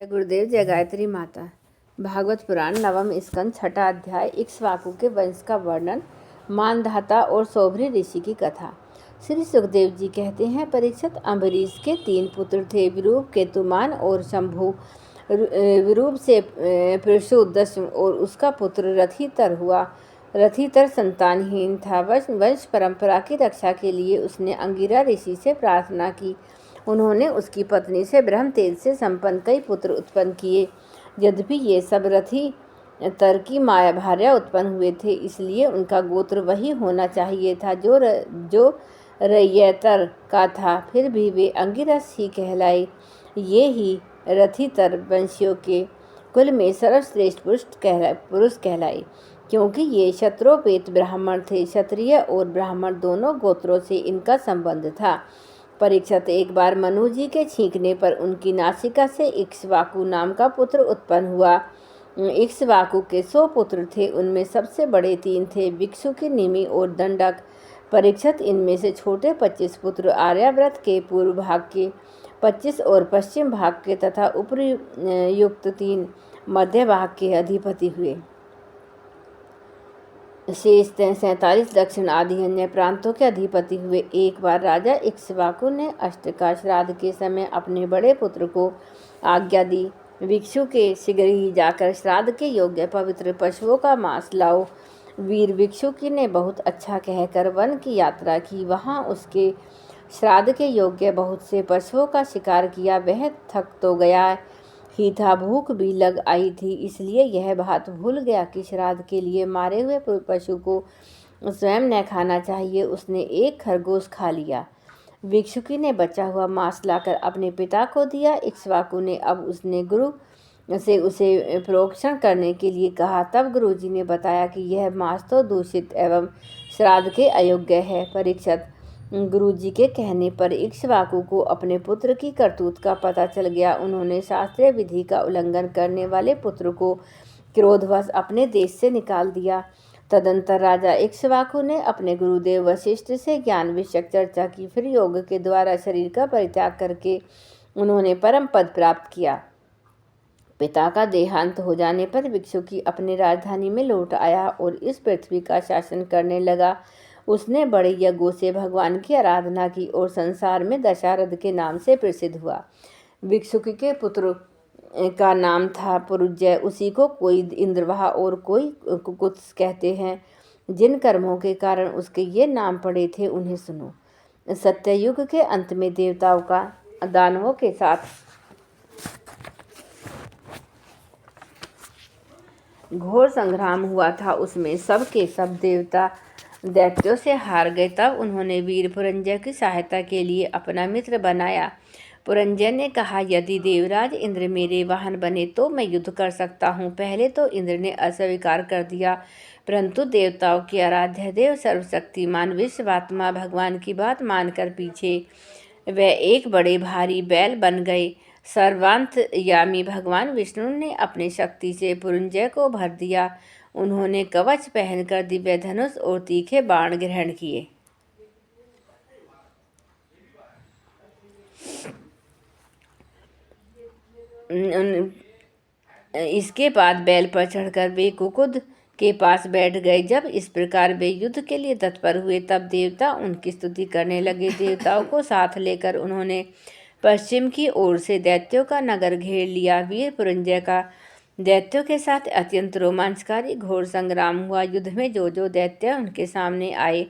जय गुरुदेव, जय गायत्री माता। भागवत पुराण नवम स्कंद छठा अध्याय इक्ष्वाकु के वंश का वर्णन, मानधाता और सौभरी ऋषि की कथा। श्री सुखदेव जी कहते हैं, परीक्षित अम्बरीश के 3 पुत्र थे, विरूप, केतुमान और शंभु। विरूप से पृषुदश्म और उसका पुत्र रथितर हुआ। रथितर संतानहीन था। वंश परंपरा की रक्षा के लिए उसने अंगिरा ऋषि से प्रार्थना की। उन्होंने उसकी पत्नी से ब्रह्म तेज से संपन्न कई पुत्र उत्पन्न किए। यद्यपि ये सब रथी तर की माया भार्या उत्पन्न हुए थे, इसलिए उनका गोत्र वही होना चाहिए था जो रैयतर का था। फिर भी वे अंगिरस ही कहलाए। ये ही रथितर वंशियों के कुल में सर्वश्रेष्ठ पुरुष कहलाए, क्योंकि ये क्षत्रोपेत ब्राह्मण थे। क्षत्रिय और ब्राह्मण दोनों गोत्रों से इनका संबंध था। परीक्षित, एक बार मनु जी के छींकने पर उनकी नासिका से इक्ष्वाकु नाम का पुत्र उत्पन्न हुआ। इक्ष्वाकु के 100 पुत्र थे, उनमें सबसे बड़े 3 थे, विक्षुकी, निमि और दंडक। परीक्षित, इनमें से छोटे 25 पुत्र आर्याव्रत के पूर्व भाग के, 25 और पश्चिम भाग के तथा उपयुक्त 3 मध्य भाग के अधिपति हुए। शेष 47 दक्षिण आदि अन्य प्रांतों के अधिपति हुए। एक बार राजा इक्ष्वाकु ने अष्टका श्राद्ध के समय अपने बड़े पुत्र को आज्ञा दी, भिक्षु के शीघ्र ही जाकर श्राद्ध के योग्य पवित्र पशुओं का मांस लाओ। वीर भिक्षुकी ने बहुत अच्छा कहकर वन की यात्रा की। वहां उसके श्राद्ध के योग्य बहुत से पशुओं का शिकार किया। वह थक तो गया ही था, भूख भी लग आई थी, इसलिए यह बात भूल गया कि श्राद्ध के लिए मारे हुए पशु को स्वयं न खाना चाहिए। उसने एक खरगोश खा लिया। भिक्षुकी ने बचा हुआ मांस लाकर अपने पिता को दिया। इक्ष्वाकु ने अब उसने गुरु से उसे प्रोक्षण करने के लिए कहा। तब गुरुजी ने बताया कि यह मांस तो दूषित एवं श्राद्ध के अयोग्य है। परीक्षित, गुरुजी के कहने पर इक्ष्वाकु को अपने पुत्र की करतूत का पता चल गया। उन्होंने शास्त्रीय विधि का उल्लंघन करने वाले पुत्र को क्रोधवश अपने देश से निकाल दिया। तदंतर राजा इक्ष्वाकु ने अपने गुरुदेव वशिष्ठ से ज्ञान विषयक चर्चा की। फिर योग के द्वारा शरीर का परित्याग करके उन्होंने परम पद प्राप्त किया। पिता का देहांत हो जाने पर भिक्षुकी अपनी राजधानी में लौट आया और इस पृथ्वी का शासन करने लगा। उसने बड़े यज्ञों से भगवान की आराधना की और संसार में दशारथ के नाम से प्रसिद्ध हुआ। भिक्षुकी के पुत्र का नाम था पुरुजय। उसी को कोई इंद्रवाह और कोई कुकुत्स कहते हैं। जिन कर्मों के कारण उसके ये नाम पड़े थे उन्हें सुनो। सत्ययुग के अंत में देवताओं का दानवों के साथ घोर संग्राम हुआ था। उसमें सब के सब देवता दैत्यों से हार गए। तब उन्होंने वीर पुरंजय की सहायता के लिए अपना मित्र बनाया। पुरंजय ने कहा, यदि देवराज इंद्र मेरे वाहन बने तो मैं युद्ध कर सकता हूँ। पहले तो इंद्र ने अस्वीकार कर दिया, परंतु देवताओं के आराध्य देव सर्वशक्तिमान विश्वात्मा भगवान की बात मानकर पीछे वे एक बड़े भारी बैल बन गए। सर्वांतयामी भगवान विष्णु ने अपनी शक्ति से पुरंजय को भर दिया। उन्होंने कवच पहनकर दिव्य धनुष और तीखे बाण ग्रहण किए। इसके बाद बैल पर चढ़कर वे कुकुद के पास बैठ गए। जब इस प्रकार वे युद्ध के लिए तत्पर हुए, तब देवता उनकी स्तुति करने लगे। देवताओं को साथ लेकर उन्होंने पश्चिम की ओर से दैत्यों का नगर घेर लिया। वीर पुरंजय का दैत्यों के साथ अत्यंत रोमांचकारी घोर संग्राम हुआ। युद्ध में जो जो दैत्य उनके सामने आए,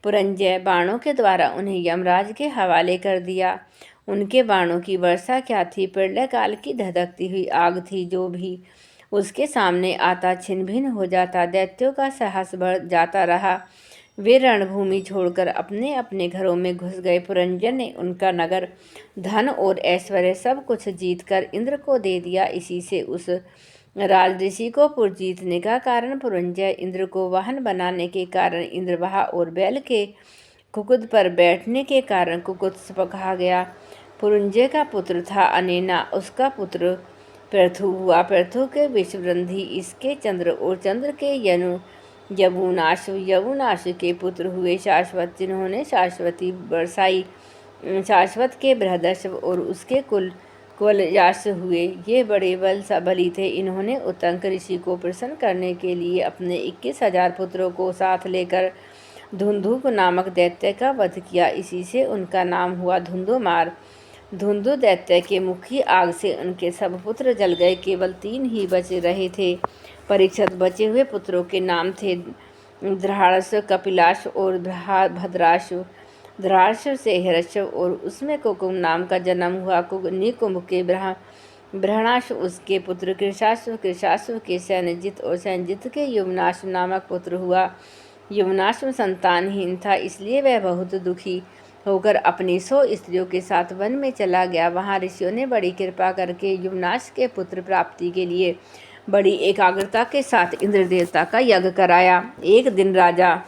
पुरंजय बाणों के द्वारा उन्हें यमराज के हवाले कर दिया। उनके बाणों की वर्षा क्या थी, प्रलय काल की धधकती हुई आग थी। जो भी उसके सामने आता छिन्न भिन्न हो जाता। दैत्यों का साहस बढ़ जाता रहा। वे रणभूमि छोड़कर अपने अपने घरों में घुस गए। पुरंजय ने उनका नगर, धन और ऐश्वर्य सब कुछ जीतकर इंद्र को दे दिया। इसी से उस राज ऋषि को पुर जीतने का कारण पुरंजय, इंद्र को वाहन बनाने के कारण इंद्रवाह और बैल के कुकुद पर बैठने के कारण कुकुत्स कहा गया। पुरंजय का पुत्र था अनेना, उसका पुत्र पृथु हुआ। पृथु के विश्ववृद्धि, इसके चंद्र और चंद्र के यवुनाशु के पुत्र हुए शाश्वत, जिन्होंने शाश्वती बरसाई। शाश्वत के बृहदर्षभ और उसके कुल कुलयास हुए। ये बड़े बली थे। इन्होंने उत्तंक ऋषि को प्रसन्न करने के लिए अपने 21,000 पुत्रों को साथ लेकर धुंधुक नामक दैत्य का वध किया। इसी से उनका नाम हुआ धुंधुमार। धुंधु दैत्य के मुख की आग से उनके सब पुत्र जल गए। केवल 3 ही बचे रहे थे। परीक्षित बचे हुए पुत्रों के नाम थे धृतराष्ट्र, कपिलाश और भद्राश। धृतराष्ट्र से हिरण्यक और उसमें कुकुम नाम का जन्म हुआ। निकुंभ के बृहणाश उसके पुत्र कृशाश्व, कृशाश्व के सैन्यजित और सैन्यजित के युवनाश नामक पुत्र हुआ। युवनाश संतानहीन था, इसलिए वह बहुत दुखी होकर अपनी 100 स्त्रियों के साथ वन में चला गया। वहाँ ऋषियों ने बड़ी कृपा करके युवनाश के पुत्र प्राप्ति के लिए बड़ी एकाग्रता के साथ इंद्र देवता का यज्ञ कराया। एक दिन राजा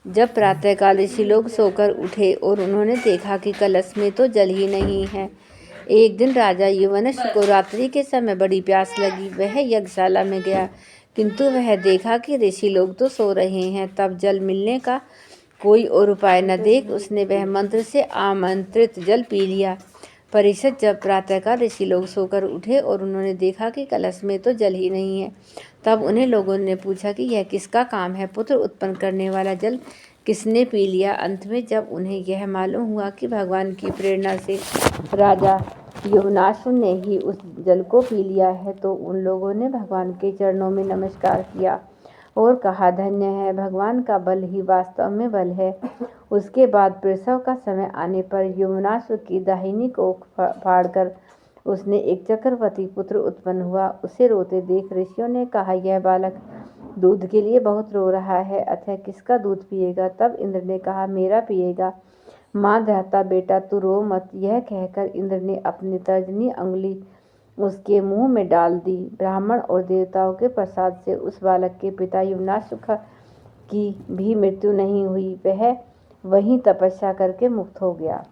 जब प्रातःकाल ऋषि लोग सोकर उठे और उन्होंने देखा कि कलश में तो जल ही नहीं है। एक दिन राजा युवनश को रात्रि के समय बड़ी प्यास लगी। वह यज्ञशाला में गया, किंतु वह देखा कि ऋषि लोग तो सो रहे हैं। तब जल मिलने का कोई और उपाय न देख उसने वह मंत्र से आमंत्रित जल पी लिया। परीक्षित, जब प्रातःकाल ऋषि लोग सोकर उठे और उन्होंने देखा कि कलश में तो जल ही नहीं है, तब उन्हें लोगों ने पूछा कि यह किसका काम है? पुत्र उत्पन्न करने वाला जल किसने पी लिया? अंत में जब उन्हें यह मालूम हुआ कि भगवान की प्रेरणा से राजा युवनाश ने ही उस जल को पी लिया है, तो उन लोगों ने भगवान के चरणों में नमस्कार किया और कहा, धन्य है, भगवान का बल ही वास्तव में बल है। उसके बाद प्रसव का समय आने पर युवनाश की दाहिनी कोख फाड़कर उसने एक चक्रवर्ती पुत्र उत्पन्न हुआ। उसे रोते देख ऋषियों ने कहा, यह बालक दूध के लिए बहुत रो रहा है, अतः किसका दूध पिएगा? तब इंद्र ने कहा, मेरा पिएगा। माँ दाता, बेटा तू रो मत। यह कहकर इंद्र ने अपनी तर्जनी अंगुली उसके मुंह में डाल दी। ब्राह्मण और देवताओं के प्रसाद से उस बालक के पिता युवनाश की भी मृत्यु नहीं हुई। वह वहीं तपस्या करके मुक्त हो गया।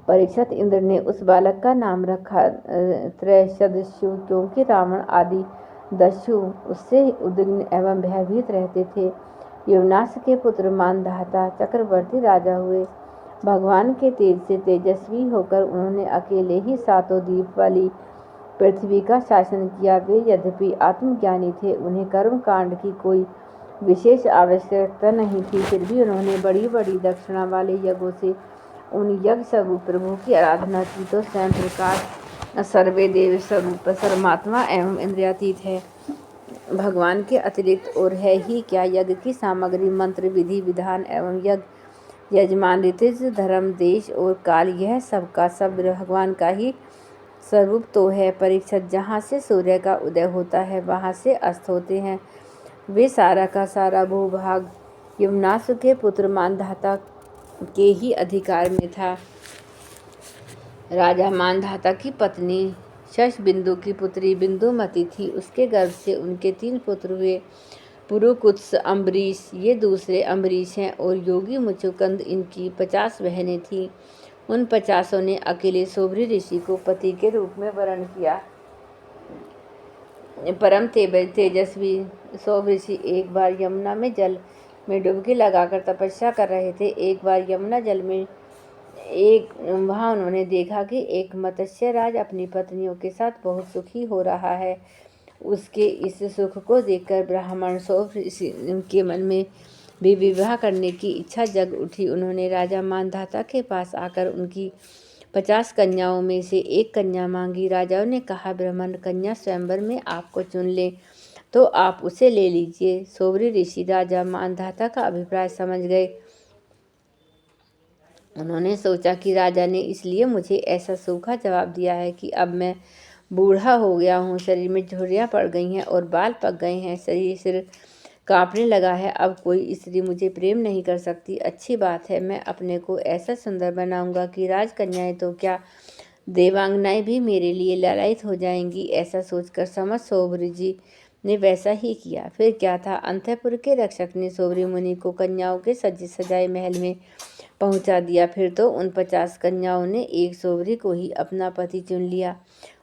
परीक्षित, इंद्र ने उस बालक का नाम रखा त्रैशदस्यु, क्योंकि रावण आदि दस्यु उससे उद्विग्न एवं भयभीत रहते थे। युवनाश के पुत्र मानधाता चक्रवर्ती राजा हुए। भगवान के तेज से तेजस्वी होकर उन्होंने अकेले ही 7 द्वीप वाली पृथ्वी का शासन किया। वे यद्यपि आत्मज्ञानी थे, उन्हें कर्म कांड की कोई विशेष आवश्यकता नहीं थी, फिर भी उन्होंने बड़ी बड़ी दक्षिणा वाले यज्ञों से उन यज्ञ स्वरूप प्रभु की आराधना की। तो स्वयं प्रकाश सर्वे देव स्वरूप परमात्मा एवं इंद्रियातीत है, भगवान के अतिरिक्त और है ही क्या? यज्ञ की सामग्री, मंत्र, विधि विधान एवं यज्ञ यजमान, ऋतु, धर्म, देश और काल, यह सब का सब भगवान का ही स्वरूप तो है। परीक्षित, जहाँ से सूर्य का उदय होता है वहाँ से अस्त होते हैं, वे सारा का सारा भूभाग युवनाश के पुत्र मानधाता के ही अधिकार में था। राजा मानधाता की पत्नी शशबिंदु की पुत्री बिंदुमती थी। उसके गर्भ से उनके 3 पुत्र हुए, पुरुकुत्स, अम्बरीश, ये दूसरे अम्बरीश हैं, और योगी मुचुकुंद, इनकी 50 बहनें थीं। उन 50 ने अकेले सोबरी ऋषि को पति के रूप में वरण किया। परम तेजस्वी सोब ऋषि एक बार यमुना में जल में डुबकी लगाकर तपस्या कर रहे थे। एक बार यमुना जल में वहाँ उन्होंने देखा कि एक मत्स्य राज अपनी पत्नियों के साथ बहुत सुखी हो रहा है। उसके इस सुख को देखकर ब्राह्मण सोब ऋषि के मन में भी विवाह करने की इच्छा जग उठी। उन्होंने राजा मानधाता के पास आकर उनकी 50 कन्याओं में से एक कन्या मांगी। राजाओं ने कहा, ब्राह्मण कन्या स्वयंवर में आपको चुन ले तो आप उसे ले लीजिए। सोबरी ऋषि राजा मानधाता का अभिप्राय समझ गए। उन्होंने सोचा कि राजा ने इसलिए मुझे ऐसा सूखा जवाब दिया है कि अब मैं बूढ़ा हो गया हूँ, शरीर में झुर्रियाँ पड़ गई हैं और बाल पक गए हैं, सिर कांपने लगा है। अब कोई स्त्री मुझे प्रेम नहीं कर सकती। अच्छी बात है, मैं अपने को ऐसा सुंदर बनाऊंगा कि राजकन्याएं तो क्या, देवांगनाएं भी मेरे लिए लालायित हो जाएंगी। ऐसा सोचकर समस्त सोबरी जी ने वैसा ही किया। फिर क्या था, अंतःपुर के रक्षक ने सोबरी मुनि को कन्याओं के सजे सजाए महल में पहुंचा दिया। फिर तो उन 50 कन्याओं ने एक सोबरी को ही अपना पति चुन लिया।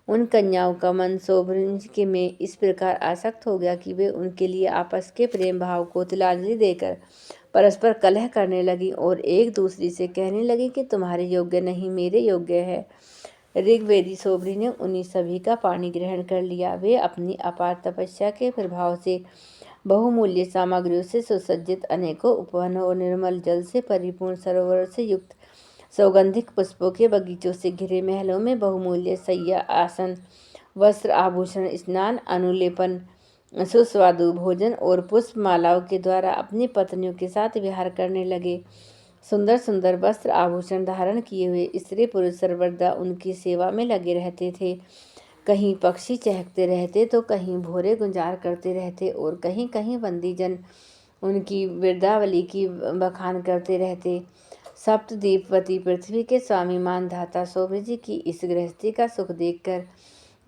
उन कन्याओं का मन शोभरंज के में इस प्रकार आसक्त हो गया कि वे उनके लिए आपस के प्रेम भाव को तिलांजलि देकर परस्पर कलह करने लगी और एक दूसरी से कहने लगी कि तुम्हारे योग्य नहीं, मेरे योग्य है। ऋग्वेदी शोभरी ने उन्हीं सभी का पानी ग्रहण कर लिया। वे अपनी अपार तपस्या के प्रभाव से बहुमूल्य सामग्रियों से सुसज्जित अनेकों उपवन और निर्मल जल से परिपूर्ण सरोवरों से युक्त सौगंधिक पुष्पों के बगीचों से घिरे महलों में बहुमूल्य शैया, आसन, वस्त्र, आभूषण, स्नान, अनुलेपन, सुस्वादु भोजन और पुष्प मालाओं के द्वारा अपनी पत्नियों के साथ विहार करने लगे। सुंदर सुंदर वस्त्र आभूषण धारण किए हुए स्त्री पुरुष सर्वदा उनकी सेवा में लगे रहते थे। कहीं पक्षी चहकते रहते तो कहीं भोरे गुंजार करते रहते और कहीं कहीं बंदीजन उनकी वृद्धावली की बखान करते रहते। सप्तद्वीपवती पृथ्वी के स्वामी मानधाता शोभरी जी की इस गृहस्थी का सुख देखकर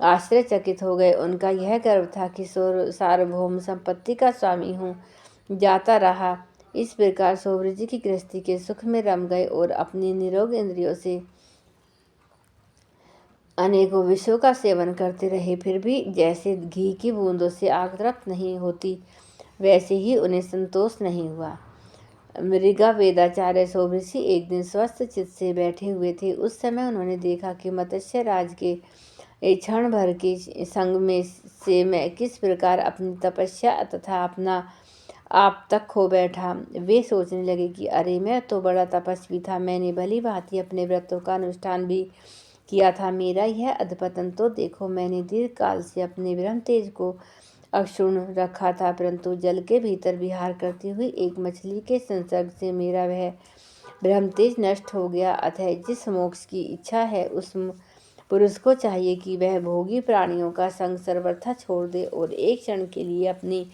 आश्चर्यचकित हो गए। उनका यह गर्व था कि सार्वभौम संपत्ति का स्वामी हूँ। जाता रहा। इस प्रकार शोभरी जी की गृहस्थी के सुख में रम गए और अपनी निरोग इंद्रियों से अनेकों विषयों का सेवन करते रहे। फिर भी जैसे घी की बूंदों से आग तृप्त नहीं होती, वैसे ही उन्हें संतोष नहीं हुआ। मृगा वेदाचार्य शोभरी जी एक दिन स्वस्थ चित्त से बैठे हुए थे। उस समय उन्होंने देखा कि मत्स्य राज के क्षण भर के संग में से मैं किस प्रकार अपनी तपस्या तथा अपना आप तक खो बैठा। वे सोचने लगे कि अरे, मैं तो बड़ा तपस्वी था, मैंने भली भांति अपने व्रतों का अनुष्ठान भी किया था। मेरा यह अधपतन तो देखो, मैंने दीर्घ काल से अपने ब्रह्म तेज को अक्षुण्ण रखा था, परंतु जल के भीतर विहार करती हुई एक मछली के संसर्ग से मेरा वह ब्रह्म तेज नष्ट हो गया। अतः जिस मोक्ष की इच्छा है, उस पुरुष को चाहिए कि वह भोगी प्राणियों का संग सर्वथा छोड़ दे और एक क्षण के लिए अपनी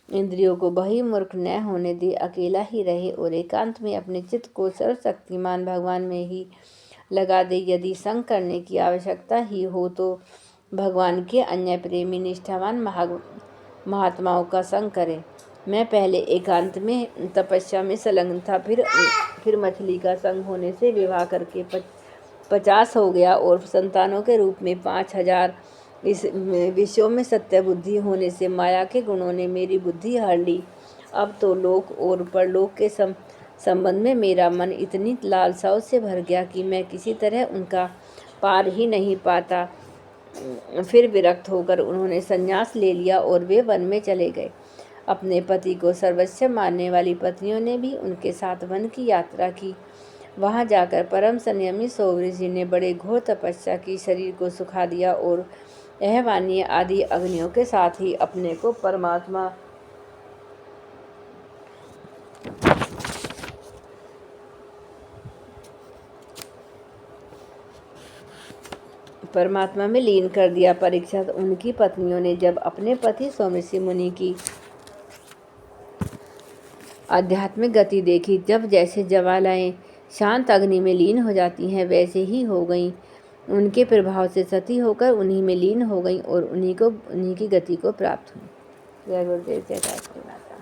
इंद्रियों को बहिर्मुख न होने दे, अकेला ही रहे और एकांत में अपने चित्त को सर्वशक्तिमान भगवान में ही लगा दे। यदि संग करने की आवश्यकता ही हो तो भगवान के अन्य प्रेमी निष्ठावान महात्माओं का संग करें। मैं पहले एकांत में तपस्या में संलग्न था, फिर मछली का संग होने से विवाह करके 50 हो गया और संतानों के रूप में 5000। इस विषयों में सत्य बुद्धि होने से माया के गुणों ने मेरी बुद्धि हर ली। अब तो लोक और परलोक के संबंध में मेरा मन इतनी लालसाओं से भर गया कि मैं किसी तरह उनका पार ही नहीं पाता। फिर विरक्त होकर उन्होंने संन्यास ले लिया और वे वन में चले गए। अपने पति को सर्वस्व मानने वाली पत्नियों ने भी उनके साथ वन की यात्रा की। वहां जाकर परम संयमी शोभरी जी ने बड़े घोर तपस्या की, शरीर को सुखा दिया और अहवानीय आदि अग्नियों के साथ ही अपने को परमात्मा में लीन कर दिया। परीक्षित उनकी पत्नियों ने जब अपने पति सोमऋषि मुनि की आध्यात्मिक गति देखी, जब जैसे ज्वालाएं शांत अग्नि में लीन हो जाती हैं, वैसे ही हो गईं। उनके प्रभाव से सती होकर उन्हीं में लीन हो गईं और उन्हीं की गति को प्राप्त हुई। जय गुरुदेव, जय गायत्री माता।